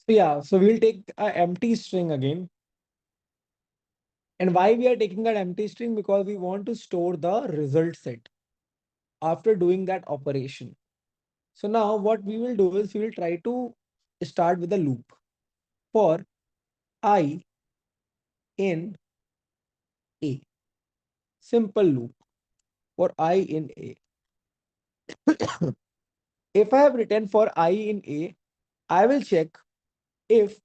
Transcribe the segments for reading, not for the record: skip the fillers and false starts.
So yeah, so we'll take an empty string again. And why we are taking that empty string? Because we want to store the result set after doing that operation. So now what we will do is we will try to start with a loop for I in A. Simple loop for I in A. If I have written for I in A, I will check if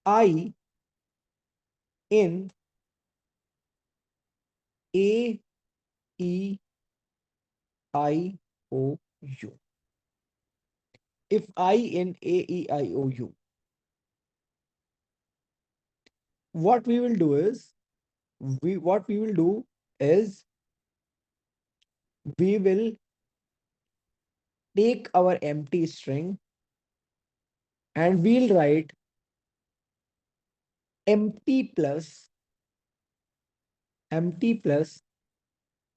I in A E I O U. If I in A E I O U, what we will do is we will do is we will take our empty string and we'll write empty plus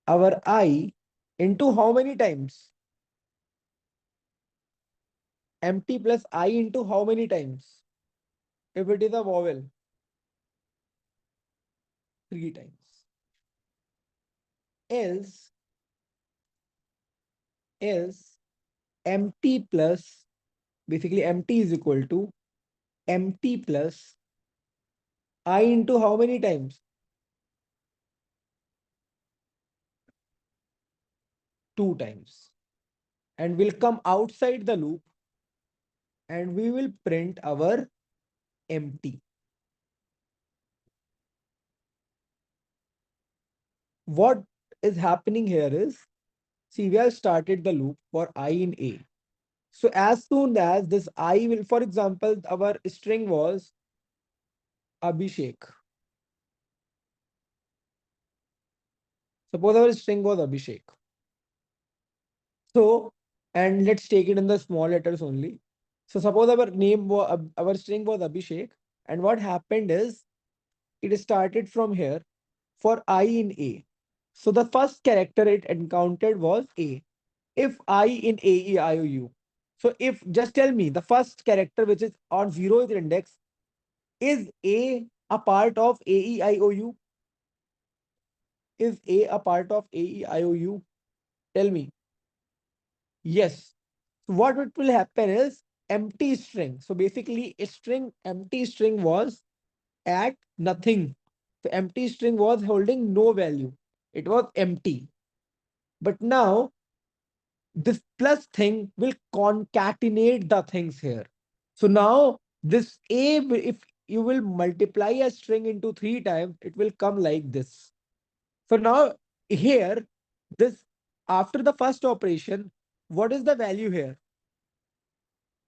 our I into how many times? Empty plus I into how many times? If it is a vowel, three times. Else, else empty plus, basically empty is equal to empty plus I into how many times? Two times. And we'll come outside the loop and we will print our empty. What is happening here is, see, we have started the loop for I in A. So as soon as this I will, for example, our string was Abhishek. Suppose our string was Abhishek. So, and let's take it in the small letters only. So suppose our name was, our string was Abhishek. And what happened is, it started from here for I in A. So the first character it encountered was A. If I in A, E, I, O, U. So if, just tell me, the first character which is on 0th index, is a part of A, E, I, O, U? Is a part of A, E, I, O, U? Tell me. Yes. So what it will happen is empty string. So basically a string, empty string was at nothing. The empty string was holding no value. It was empty. But now this plus thing will concatenate the things here. So now this A, if you will multiply a string into three times, it will come like this. So now here, this after the first operation, what is the value here?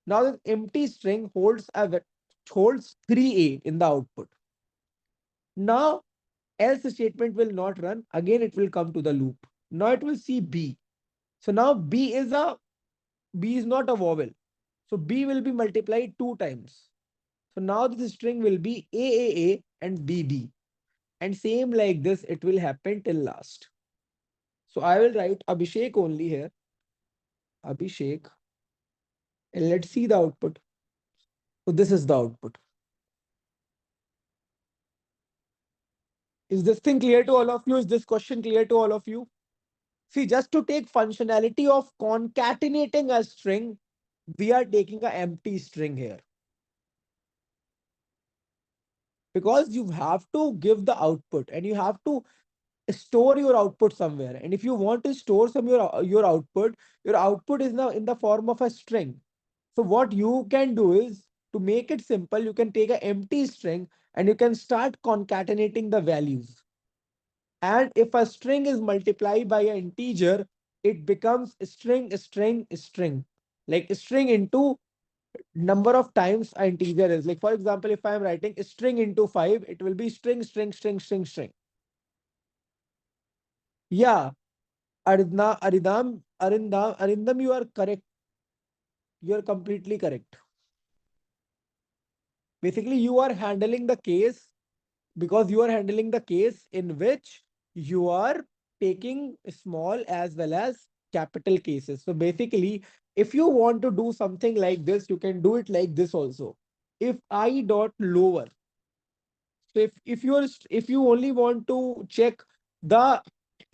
Now this empty string holds 3A in the output. Now else statement will not run. Again, it will come to the loop. Now it will see B. So now B is not a vowel. So B will be multiplied two times. So now this string will be AAA and BB. And same like this, it will happen till last. So I will write Abhishek only here. Abhishek. And let's see the output. So this is the output. Is this thing clear to all of you? Is this question clear to all of you? See, just to take functionality of concatenating a string, we are taking an empty string here. Because you have to give the output and you have to store your output somewhere. And if you want to store your output is now in the form of a string. So what you can do is, to make it simple, you can take an empty string and you can start concatenating the values. And if a string is multiplied by an integer, it becomes string, string, string. Like string into number of times an integer is. Like for example, if I am writing string into 5, it will be string, string, string, string, string. Yeah, Arindam, you are correct. You are completely correct. Basically, you are handling the case because you are handling the case in which you are taking small as well as capital cases. So basically, If you want to do something like this, you can do it like this also. If I dot lower, so if you only want to check the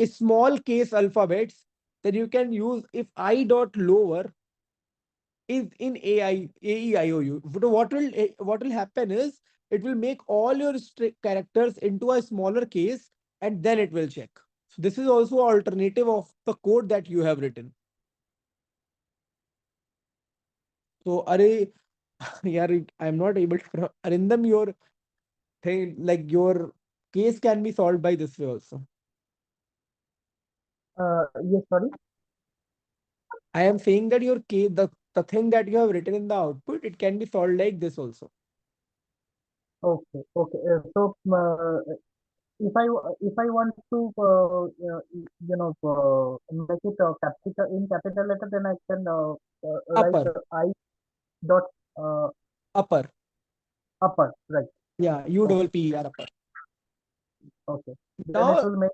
small case alphabets, then you can use if I dot lower is in AI AEIOU. So what will happen is it will make all your characters into a smaller case and then it will check. So this is also an alternative of the code that you have written. So Are yeah, I'm not able to Arindam, your thing like your case can be solved by this way also. Yes, sorry. I am saying that your case, the thing that you have written in the output, it can be solved like this also. Okay, okay. If I want to make it capital in capital letter, then I can write Upper, I dot uh, upper. upper, right? Yeah, U Okay, double P E R upper. okay. Then it Now, will make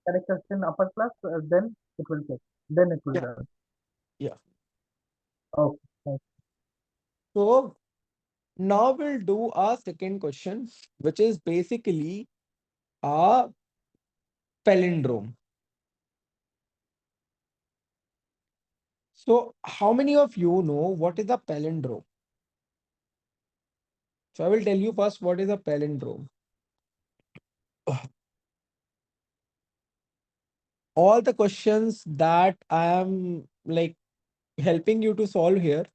characters in upper class. Then it will take. Then it will yeah, run. yeah. Okay, thank So now we'll do our second question, which is basically a palindrome. So how many of you know what is a palindrome? So I will tell you first what is a palindrome. All the questions that I am like helping you to solve here,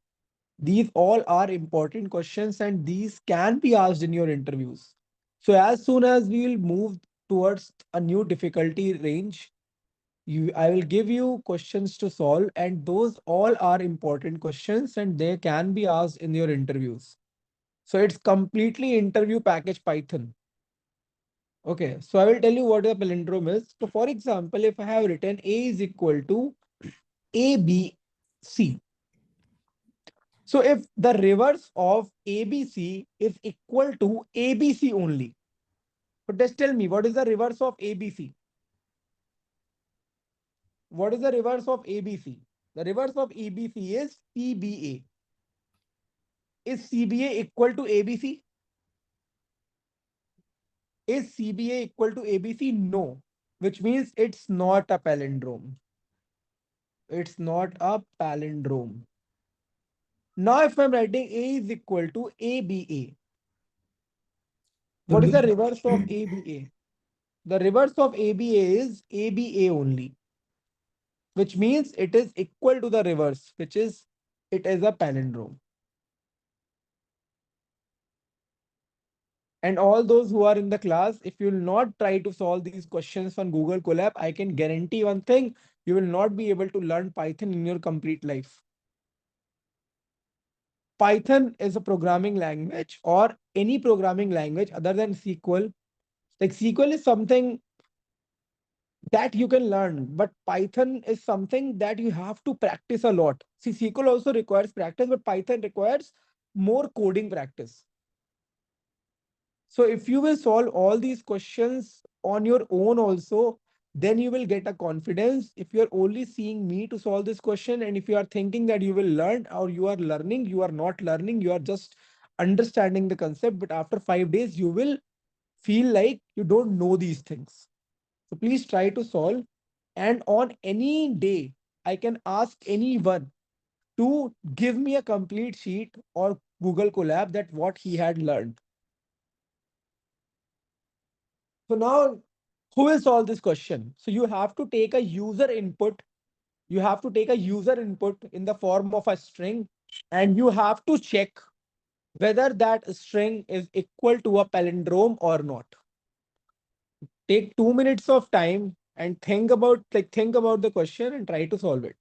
these all are important questions and these can be asked in your interviews. So as soon as we will move towards a new difficulty range, I will give you questions to solve and those all are important questions and they can be asked in your interviews. So it's completely interview package Python. Okay, so I will tell you what a palindrome is. So for example, if I have written A is equal to ABC. So if the reverse of ABC is equal to ABC only. So just tell me what is the reverse of ABC? What is the reverse of ABC? The reverse of ABC is CBA. Is CBA equal to ABC? Is CBA equal to ABC? No, which means it's not a palindrome. It's not a palindrome. Now, if I'm writing A is equal to ABA, you. what is the reverse of ABA? The reverse of ABA is ABA only, which means it is equal to the reverse, which is it is a palindrome. And all those who are in the class, if you will not try to solve these questions on Google Colab, I can guarantee one thing, you will not be able to learn Python in your complete life. Python is a programming language or any programming language other than SQL. Like SQL is something that you can learn, but Python is something that you have to practice a lot. See, SQL also requires practice, but Python requires more coding practice. So if you will solve all these questions on your own also, then you will get a confidence. If you're only seeing me to solve this question, and if you are thinking that you will learn or you are learning, you are not learning, you are just understanding the concept. But after 5 days, you will feel like you don't know these things. So please try to solve. And on any day, I can ask anyone to give me a complete sheet or Google Colab that what he had learned. So now, who will solve this question? So you have to take a user input. You have to take a user input in the form of a string, and you have to check whether that string is equal to a palindrome or not. Take 2 minutes of time and think about the question and try to solve it.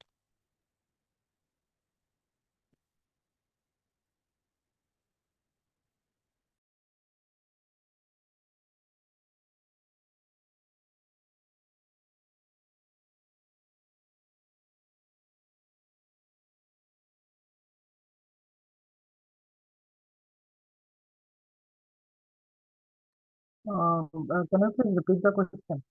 Can you please repeat the question?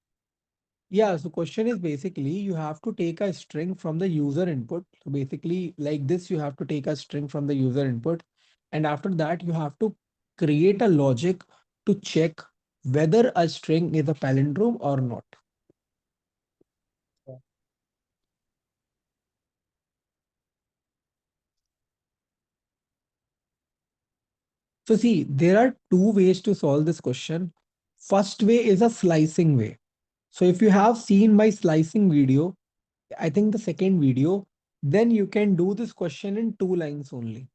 Yeah, so question is basically you have to take a string from the user input. So basically like this, you have to take a string from the user input. And after that, you have to create a logic to check whether a string is a palindrome or not. Yeah. So see, there are two ways to solve this question. First way is a slicing way. So if you have seen my slicing video, I think the second video, then you can do this question in 2 lines only.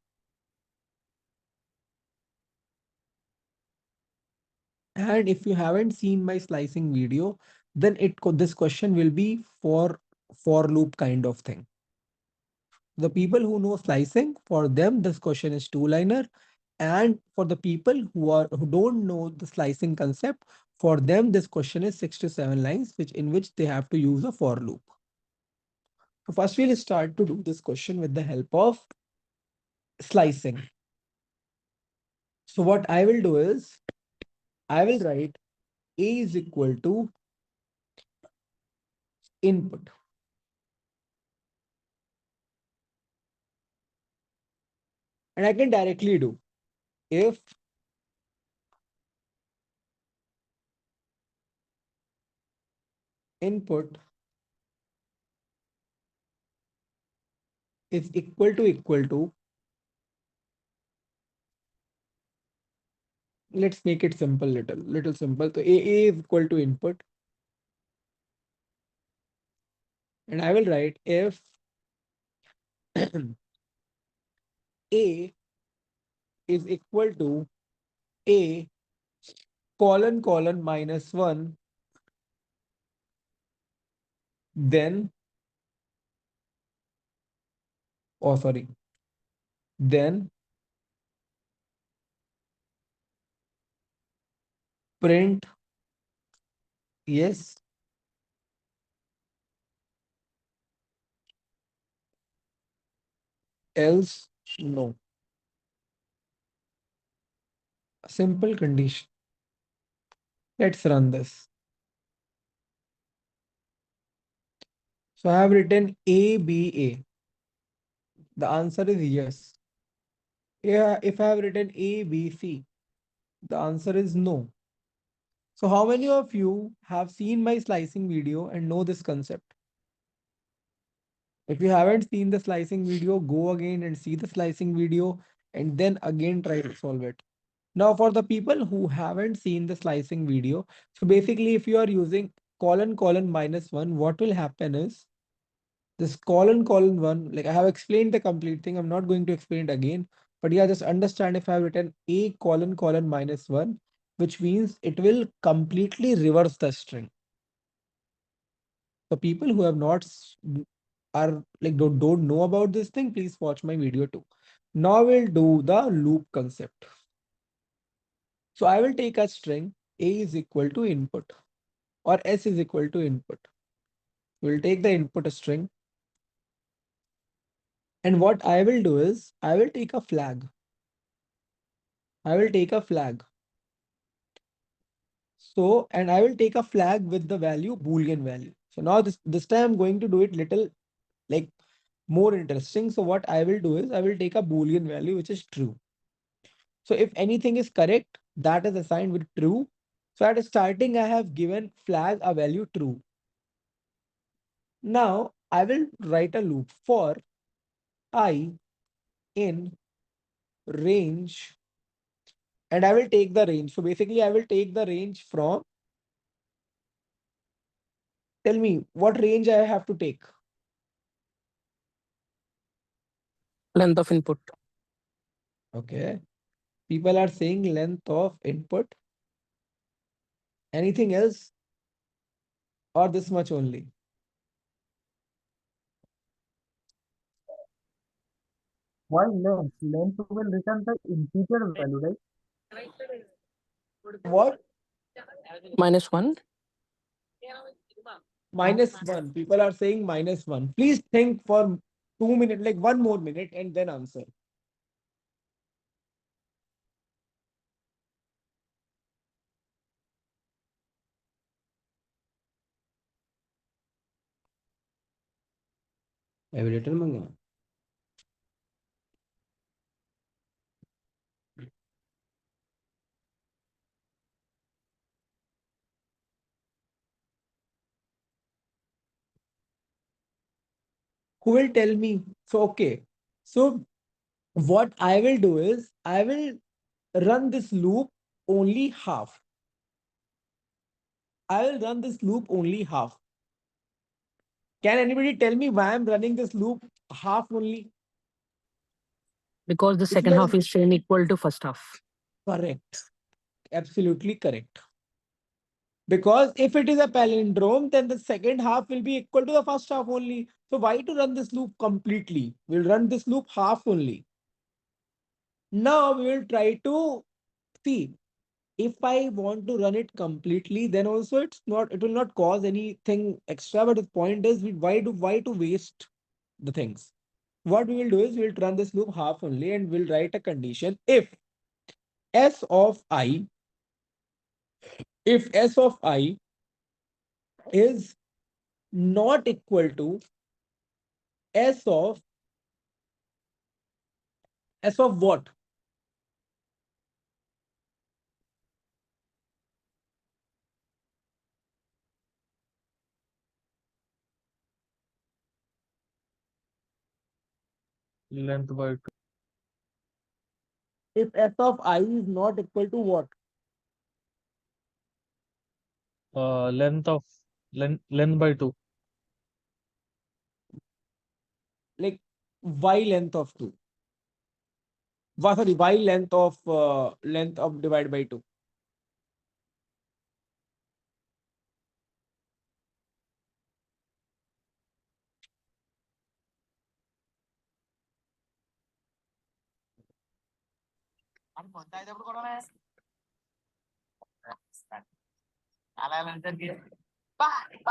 And if you haven't seen my slicing video, then this question will be for loop kind of thing. The people who know slicing, for them this question is two-liner. And for the people who don't know the slicing concept, for them this question is 6 to 7 lines, which in which they have to use a for loop. So first we'll start to do this question with the help of slicing. So what I will do is I will write A is equal to input. And I can directly do if input is equal to, let's make it simple, little simple. So A is equal to input. And I will write if A is equal to A colon -1, then, oh sorry, then print yes, else no. A simple condition. Let's run this. So I have written A, B, A. The answer is yes. Yeah, if I have written A, B, C, the answer is no. So how many of you have seen my slicing video and know this concept? If you haven't seen the slicing video, go again and see the slicing video and then again try to solve it. Now, for the people who haven't seen the slicing video, so basically, if you are using colon -1, what will happen is this colon 1, like I have explained the complete thing. I'm not going to explain it again, but yeah, just understand if I have written A colon -1, which means it will completely reverse the string. For people who have not are like don't know about this thing, please watch my video too. Now we'll do the loop concept. So I will take a string A is equal to input or S is equal to input. We'll take the input string. And what I will do is I will take a flag. I will take a flag. So, and I will take a flag with the value Boolean value. So now this time I'm going to do it little like more interesting. So what I will do is I will take a Boolean value, which is true. So if anything is correct, that is assigned with true. So at starting, I have given flag a value true. Now I will write a loop for I in range, and I will take the range. So basically I will take the range from, tell me what range I have to take. Length of input. Okay. People are saying length of input. Anything else or this much only? Why length? Length will return the integer value, right? What? -1. -1. People are saying -1. Please think for 2 minutes, like one more minute, and then answer. एविडेटर मंगा. Who will tell me? So, okay. So, what I will do is I will run this loop only half. I will run this loop only half. Can anybody tell me why I'm running this loop half only? Because the If second you are half is chain equal to first half. correct, absolutely correct. Because if it is a palindrome, then the second half will be equal to the first half only. So why to run this loop completely? We'll run this loop half only. Now we will try to see if I want to run it completely, then also it will not cause anything extra. But the point is, why to waste the things? What we will do is we'll run this loop half only and we'll write a condition s of i, if s of I is not equal to s of what? Length by two. If s of I is not equal to what? Length of length by two. Like y length of 2. Sorry, y length of divide by 2.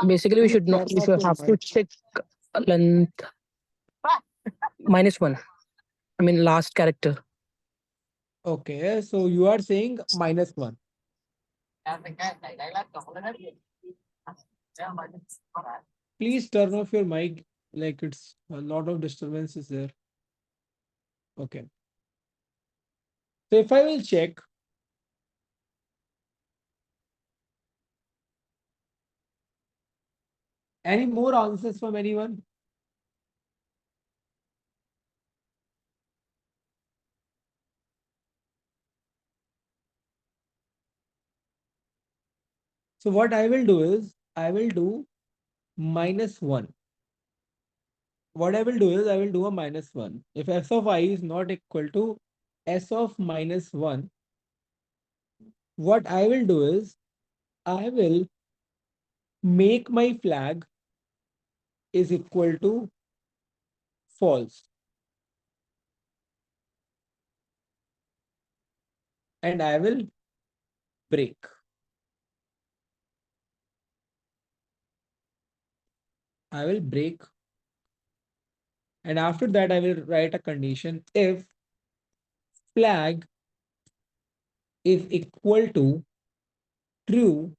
Basically, we Please should know turn we off should your have to mic. check length -1. I mean last character. Okay, so you are saying -1. Please turn off your mic. Like it's a lot of disturbances there. Okay. So if I will check any more answers from anyone? So what I will do is I will do -1. What I will do is I will do a -1. If s of I is not equal to s of -1, what I will do is I will make my flag is equal to false. And I will break. I will break. And after that, I will write a condition if flag is equal to true.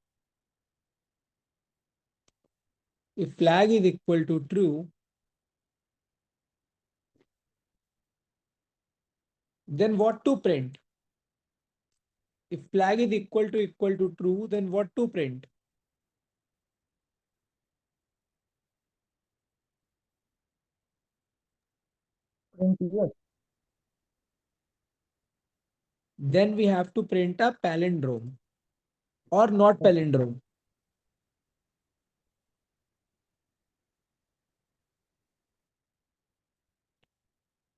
If flag is equal to true, then what to print? If flag is equal to true, then what to print? Print yes. Then we have to print a palindrome or not Okay. palindrome.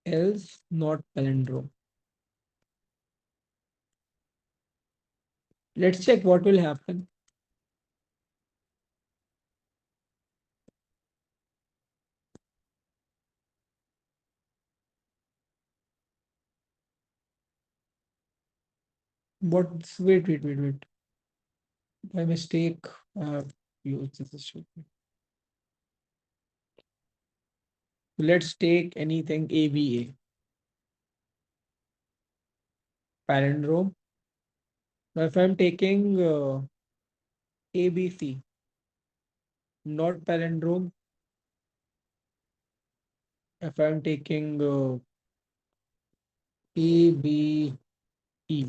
Else not palindrome. Let's check what will happen. Wait. By mistake, use this statement. Let's take anything ABA. Palindrome. Now, if I'm taking ABC, not palindrome, if I'm taking A, B, E,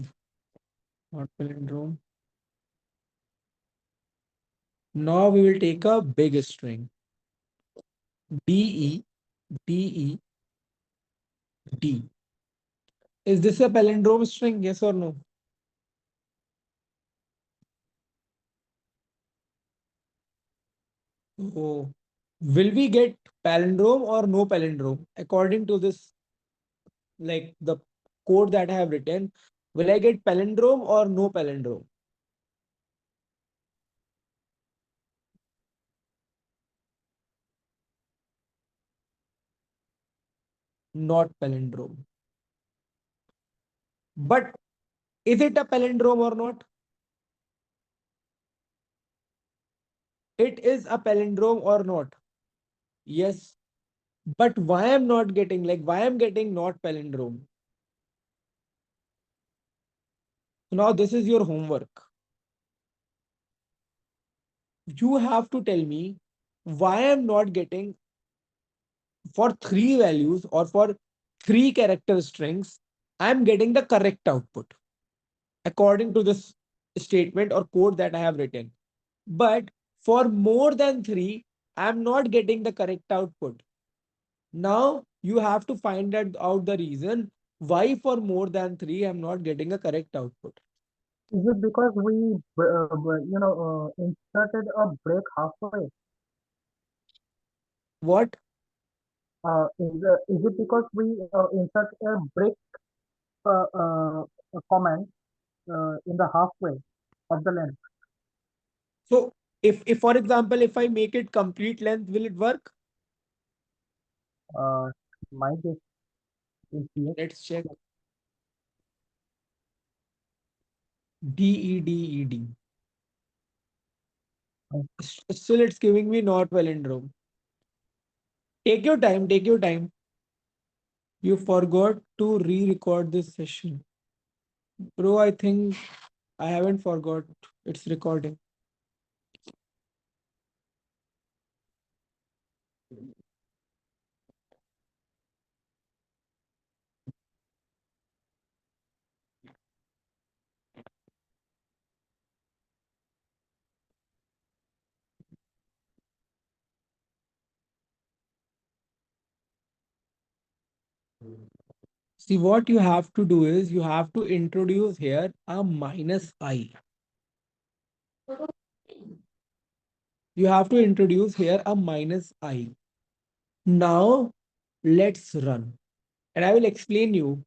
not palindrome. Now we will take a big string. D, E, D, E, D. Is this a palindrome string? Yes or no? Oh, will we get palindrome or no palindrome? According to this, like the code that I have written, will I get palindrome or no palindrome? Not palindrome. But is it a palindrome or not? It is a palindrome or not? Yes. But why I'm not getting, like, why I'm getting not palindrome? So now this is your homework. You have to tell me why I'm not getting for three values or for three character strings, I'm getting the correct output according to this statement or code that I have written. But for more than three, I'm not getting the correct output. Now you have to find out the reason why for more than three, I'm not getting a correct output. Is it because we, inserted a break halfway? What? Is it because we insert a break a comment in the halfway of the length? So if for example, if I make it complete length, will it work? Uh, my guess is yes. Let's check. D E D E D. Still, it's giving me not palindrome. Take your time. Take your time. You forgot to re-record this session. Bro, I think I haven't forgot. It's recording. See, what you have to do is you have to introduce here a minus I. You have to introduce here a minus I. Now, let's run. And I will explain you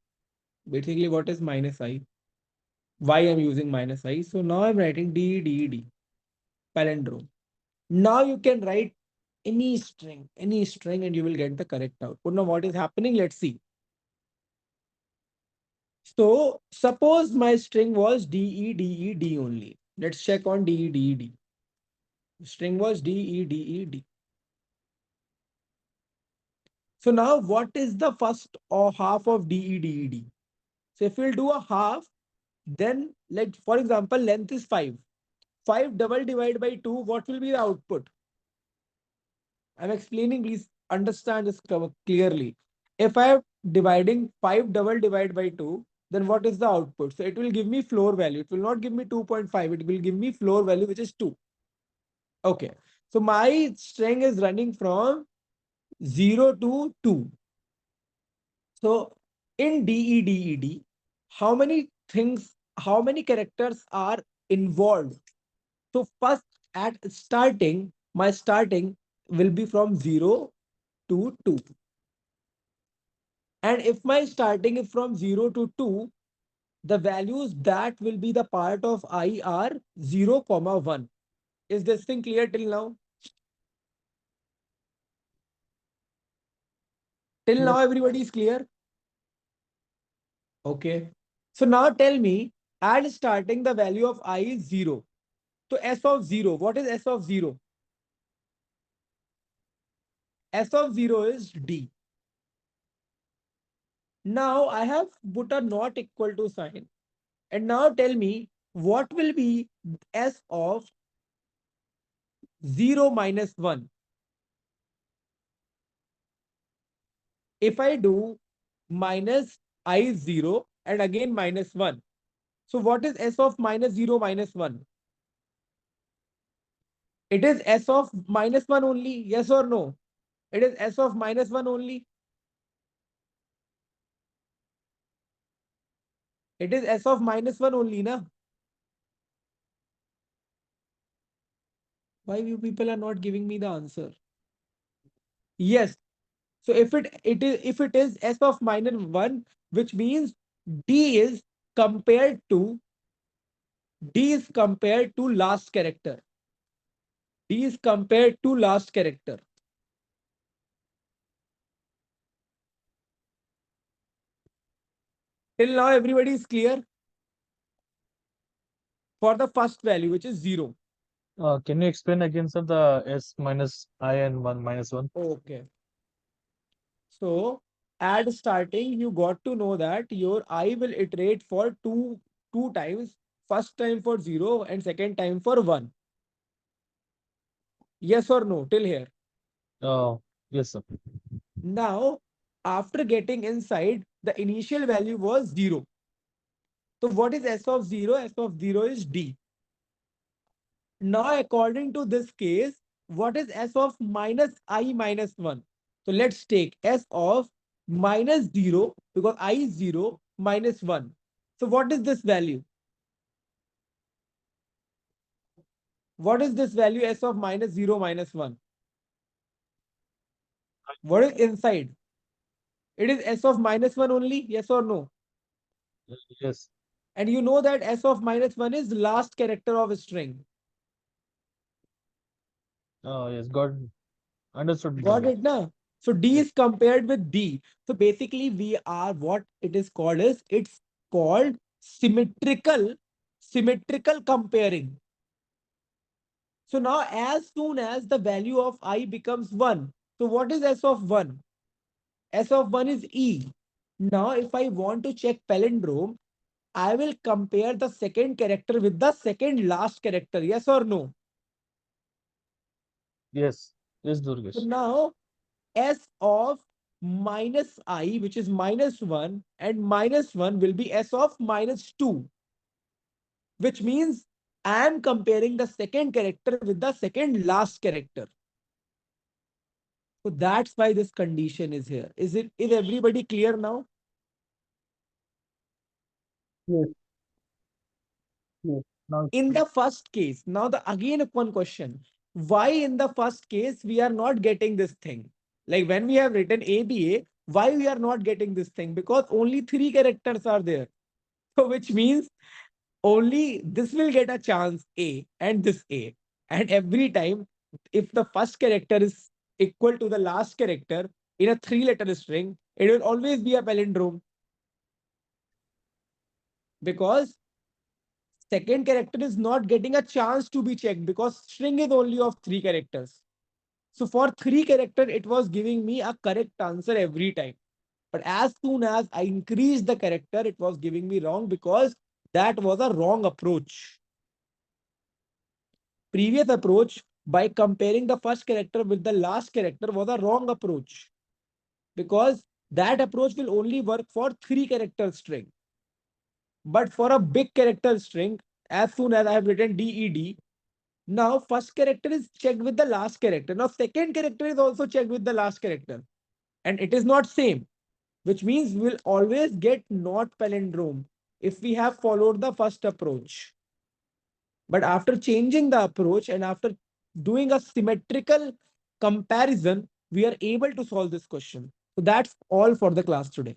basically what is minus I, why I'm using minus I. So now I'm writing D, D, D, palindrome. Now you can write any string, and you will get the correct output. Now, what is happening? Let's see. So suppose my string was D, E, D, E, D only. Let's check on D, E, D, E, D. String was D, E, D, E, D. So now what is the first or half of D, E, D, E, D? So if we'll do a half, then let, for example, length is 5. 5 double divided by 2, what will be the output? I'm explaining, please understand this clearly. If I am dividing 5 double divided by 2, then what is the output? So it will give me floor value. It will not give me 2.5. It will give me floor value, which is 2. Okay. So my string is running from 0 to 2. So in DEDED, how many things, how many characters are involved? So first at starting, my starting will be from 0 to 2. And if my starting is from 0 to 2, the values that will be the part of I are 0, comma 1. Is this thing clear till now? Till Yes. now, everybody is clear? Okay. So now tell me, at starting the value of I is 0. So S of 0, what is S of 0? S of 0 is D. Now I have put a not equal to sign. And now tell me, what will be S of 0 minus 1? if I do minus I is 0 and again minus 1. So what is S of minus 0 minus 1? It is S of minus 1 only, yes or no? It is S of minus 1 only. It is S of minus 1 only, na? Why you people are not giving me the answer? Yes. So if it is S of minus 1, which means D is compared to last character. D is compared to last character. Till now, everybody is clear for the first value, which is 0. Can you explain again, sir, the S minus I and 1 minus 1? Okay. So at starting, you got to know that your I will iterate for two times. First time for 0 and second time for 1. Yes or no till here? Yes, sir. Now, after getting inside, the initial value was 0. So what is S of 0? S of 0 is D. Now, according to this case, what is S of minus I minus 1? So let's take S of minus 0 because I is 0 minus 1. So what is this value? What is this value S of minus 0 minus 1? What is inside? It is S of minus 1 only, yes or no? Yes. And you know that S of minus 1 is last character of a string. Yes, got understood. Got it, na? So D is compared with D. So basically, we are what it is called is it's called symmetrical comparing. So now, as soon as the value of I becomes 1, so what is S of 1? S of 1 is E. Now, if I want to check palindrome, I will compare the second character with the second last character. Yes or no? Yes. Yes, So Durgesh. now S of minus I, which is minus 1, and minus 1 will be S of minus 2, which means I am comparing the second character with the second last character. So that's why this condition is here. Is everybody clear now? Yes. Yes. Now it's In clear. the first case, now the again one question. Why in the first case we are not getting this thing? Like when we have written ABA, why we are not getting this thing? Because only 3 characters are there. So which means only this will get a chance A and this A. And every time, if the first character is equal to the last character in a 3-letter string, it will always be a palindrome because second character is not getting a chance to be checked because string is only of 3 characters. So for 3 character, it was giving me a correct answer every time. But as soon as I increased the character, it was giving me wrong because that was a wrong approach. Previous approach by comparing the first character with the last character was a wrong approach because that approach will only work for 3 character string. But for a big character string, as soon as I have written DED, now first character is checked with the last character. Now second character is also checked with the last character. And it is not same, which means we'll always get not palindrome if we have followed the first approach. But after changing the approach and after doing a symmetrical comparison, we are able to solve this question. So that's all for the class today.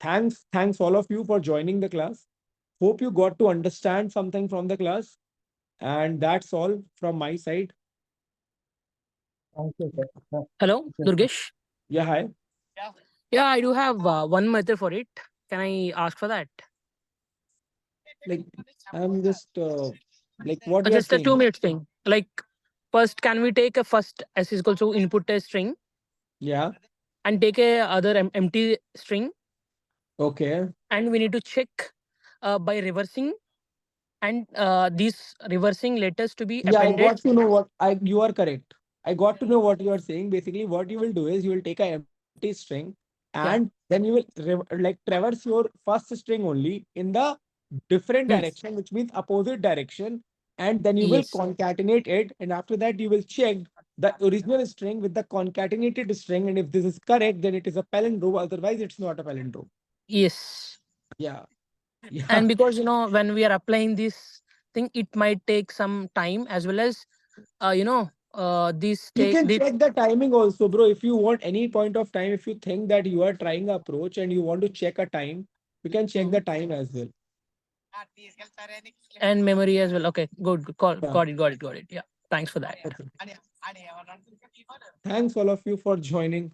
Thanks all of you for joining the class. Hope you got to understand something from the class. And that's all from my side. Thank you, sir. Hello, Thank you. Durgesh. Yeah, hi. Yeah, I do have one method for it. Can I ask for that? Like I'm just like what you are Just a saying. 2 minute thing. Like, first, can we take a first S is equal to input a string Yeah. and take a other empty string, Okay. and we need to check by reversing, and these reversing letters to be Yeah, I appended. got to know what I you are correct. I got to know what you are saying. Basically, what you will do is you will take an empty string and Yeah. then you will like traverse your first string only in the different Hmm. direction, which means opposite direction, and then you will Yes. concatenate it. And after that, you will check the original string with the concatenated string. And if this is correct, then it is a palindrome. Otherwise, it's not a palindrome. Yes. Yeah. Yeah. And because when we are applying this thing, it might take some time, as well as this You take can this. check the timing also, bro. If you want any point of time, if you think that you are trying a approach and you want to check a time, you can check Mhm. the time as well. And memory as well. Okay, good. Yeah. Got it. Yeah. Thanks for that. Okay. Thanks all of you for joining.